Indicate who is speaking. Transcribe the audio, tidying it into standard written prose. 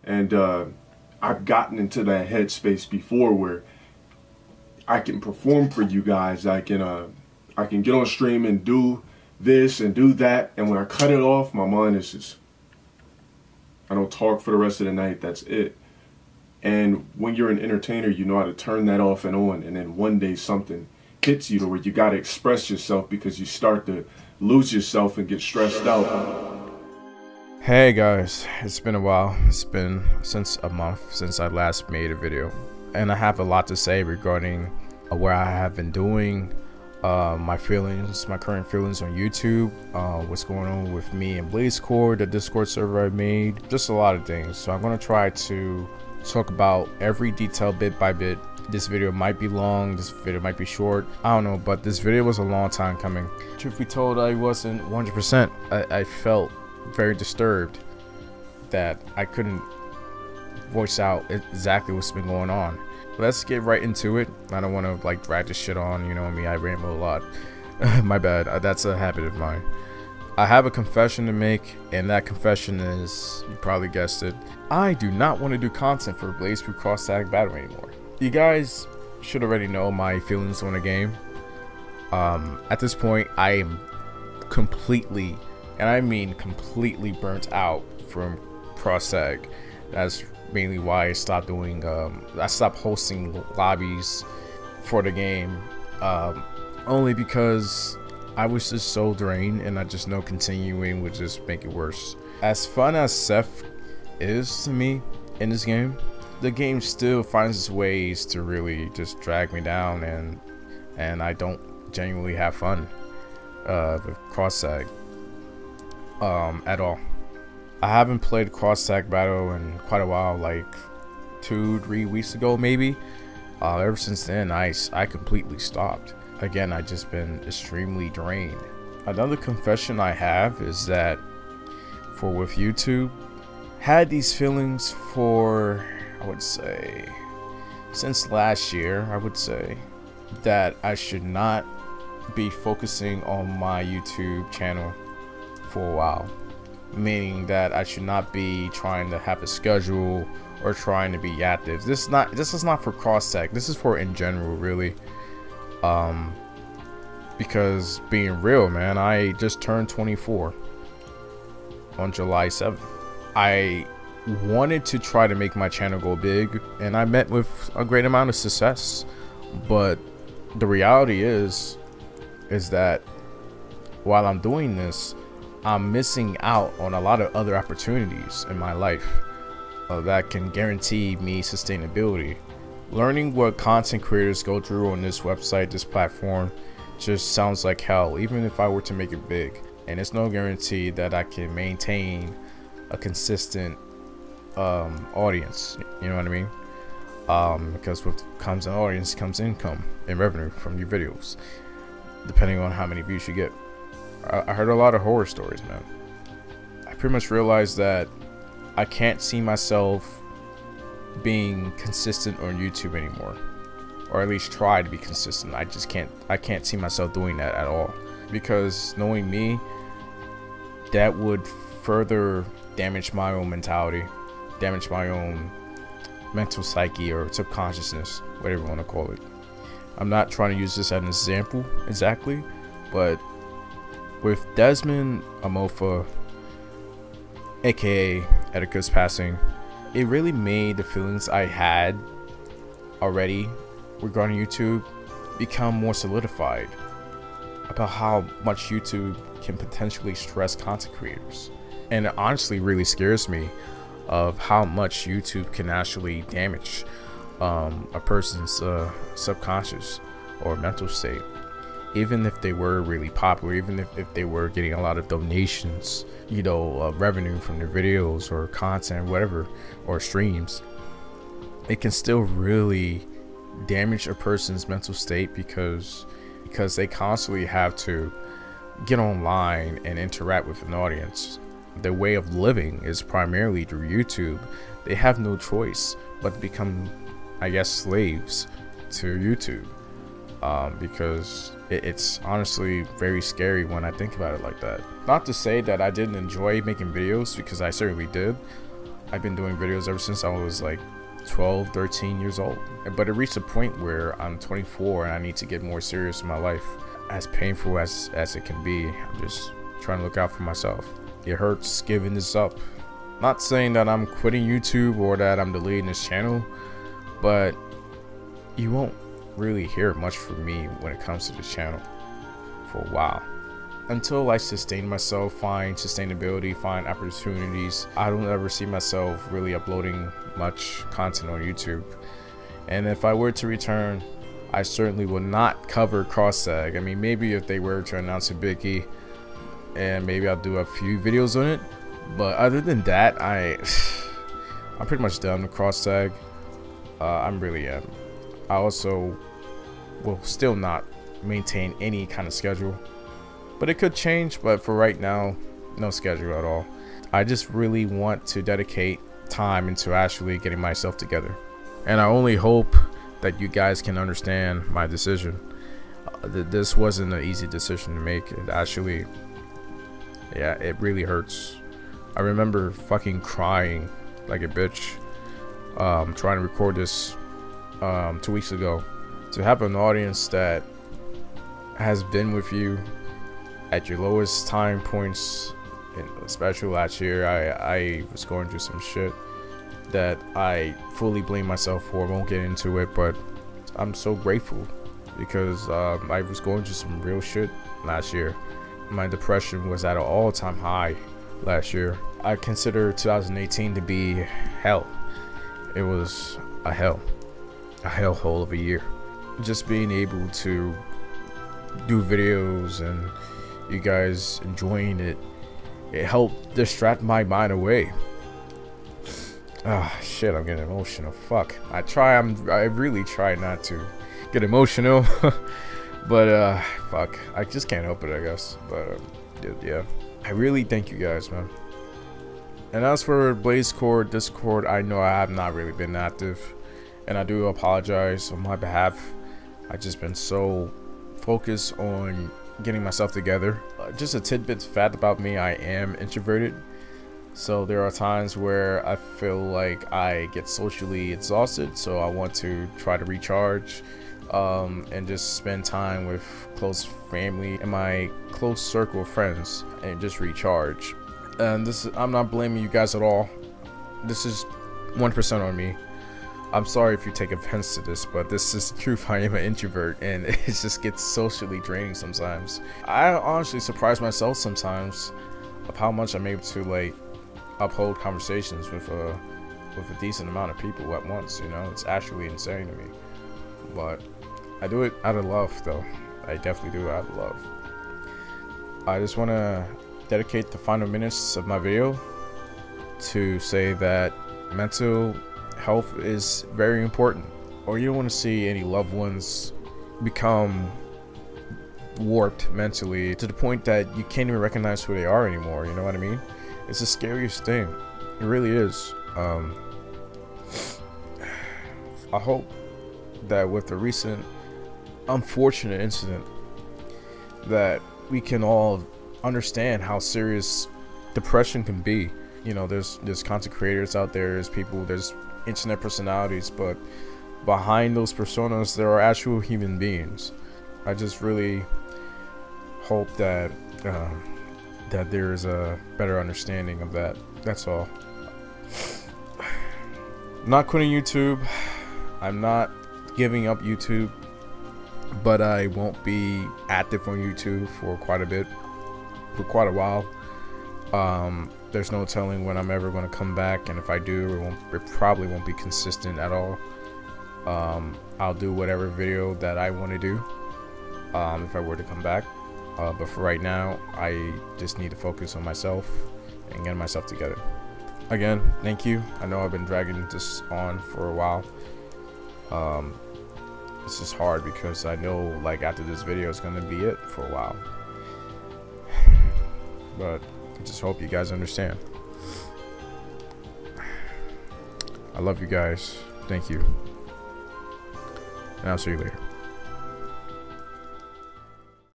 Speaker 1: And I've gotten into that headspace before where I can perform for you guys. I can get on stream and do this and do that, and when I cut it off, my mind is just, I don't talk for the rest of the night. That's it. And when you're an entertainer, you know how to turn that off and on, and then one day something hits you to where you got to express yourself because you start to lose yourself and get stressed out.
Speaker 2: Hey guys, it's been a while. It's been since a month since I last made a video, and I have a lot to say regarding where I have been doing, my feelings, my current feelings on YouTube, what's going on with me and BlazeCore, the Discord server I made, just a lot of things. So I'm going to try to talk about every detail bit by bit. This video might be long, this video might be short, I don't know, but this video was a long time coming. Truth be told, I wasn't 100%. I felt very disturbed that I couldn't voice out exactly what's been going on. Let's get right into it. I don't want to like drag this shit on, you know me, I ramble a lot. My bad, that's a habit of mine. I have a confession to make, and that confession is, you probably guessed it, I do not want to do content for BlazeBrew Cross Tag Battle anymore. You guys should already know my feelings on the game. At this point, I am completely, and I mean completely, burnt out from Cross Tag. That's mainly why I stopped doing, I stopped hosting lobbies for the game, only because I was just so drained, and I just know continuing would just make it worse. As fun as Seth is to me in this game, the game still finds its ways to really just drag me down, and I don't genuinely have fun with Cross Tag at all. I haven't played Cross Tag Battle in quite a while, like 2-3 weeks ago maybe. Ever since then, I completely stopped. Again, I just been extremely drained. Another confession I have is that with YouTube, had these feelings for, I would say, since last year. I would say that I should not be focusing on my YouTube channel for a while. Meaning that I should not be trying to have a schedule or trying to be active. This is not for Cross Tag. This is for in general, really. Because being real, man, I just turned 24 on July 7th. I wanted to try to make my channel go big, and I met with a great amount of success. But the reality is that while I'm doing this, I'm missing out on a lot of other opportunities in my life that can guarantee me sustainability. Learning what content creators go through on this website, this platform, just sounds like hell, even if I were to make it big. And it's no guarantee that I can maintain a consistent audience, you know what I mean? Because with comes an audience comes income and revenue from your videos, depending on how many views you get. I heard a lot of horror stories, man. I pretty much realized that I can't see myself being consistent on YouTube anymore, or at least try to be consistent. I can't see myself doing that at all, because knowing me, that would further damage my own mentality, damage my own mental psyche or subconsciousness, whatever you want to call it. I'm not trying to use this as an example exactly, but with Desmond Amofa, aka Etika's passing, it really made the feelings I had already regarding YouTube become more solidified about how much YouTube can potentially stress content creators. And it honestly really scares me of how much YouTube can actually damage a person's subconscious or mental state. Even if they were really popular, even if they were getting a lot of donations, you know, revenue from their videos or content, whatever, or streams, it can still really damage a person's mental state because they constantly have to get online and interact with an audience. Their way of living is primarily through YouTube. They have no choice but to become, I guess, slaves to YouTube. Because it's honestly very scary when I think about it like that. Not to say that I didn't enjoy making videos, because I certainly did, I've been doing videos ever since I was like 12, 13 years old. But it reached a point where I'm 24 and I need to get more serious in my life. As painful as it can be, I'm just trying to look out for myself. It hurts giving this up. Not saying that I'm quitting YouTube or that I'm deleting this channel, but you won't really hear much from me when it comes to this channel for a while. Until I sustain myself, find sustainability, find opportunities, I don't ever see myself really uploading much content on YouTube. And if I were to return, I certainly would not cover Cross-Sag. I mean, maybe if they were to announce a Biggie, and maybe I'll do a few videos on it. But other than that, I'm pretty much done with Cross-Sag. I'm really am. I also will still not maintain any kind of schedule. But it could change, but for right now, no schedule at all. I just really want to dedicate time into actually getting myself together. And I only hope that you guys can understand my decision. This wasn't an easy decision to make. It actually, yeah, it really hurts. I remember fucking crying like a bitch trying to record this 2 weeks ago. To have an audience that has been with you at your lowest time points, especially last year, I was going through some shit that I fully blame myself for. Won't get into it, but I'm so grateful because I was going through some real shit last year. My depression was at an all-time high last year. I consider 2018 to be hell. It was a hellhole of a year. Just being able to do videos and you guys enjoying it, it helped distract my mind away. Ah, shit, I'm getting emotional. Fuck. I really try not to get emotional. But fuck, I just can't help it, I guess. But yeah, I really thank you guys, man. And as for BlazeCord, Discord, I know I have not really been active, and I do apologize on my behalf. I've just been so focused on getting myself together. Just a tidbit fact about me: I am introverted, so there are times where I feel like I get socially exhausted, so I want to try to recharge and just spend time with close family and my close circle of friends and just recharge. And I'm not blaming you guys at all. This is 1% on me. I'm sorry if you take offense to this, but this is the truth. I am an introvert, and it just gets socially draining sometimes. I honestly surprise myself sometimes of how much I'm able to like uphold conversations with a decent amount of people at once. You know, it's actually insane to me. But I do it out of love, though. I definitely do it out of love. I just want to dedicate the final minutes of my video to say that mental health is very important, or you don't want to see any loved ones become warped mentally to the point that you can't even recognize who they are anymore. You know what I mean? It's the scariest thing. It really is. I hope that with the recent unfortunate incident that we can all understand how serious depression can be. You know, there's content creators out there, there's people, there's internet personalities, but behind those personas there are actual human beings. I just really hope that that there's a better understanding of that. That's all. I'm not quitting YouTube. I'm not giving up YouTube, but I won't be active on YouTube for quite a while. There's no telling when I'm ever going to come back, and if I do, it probably won't be consistent at all. I'll do whatever video that I want to do if I were to come back, but for right now I just need to focus on myself and getting myself together. Again, thank you. I know I've been dragging this on for a while. It's just hard because I know like after this video it's gonna be it for a while, but I just hope you guys understand. I love you guys. Thank you, and I'll see you later.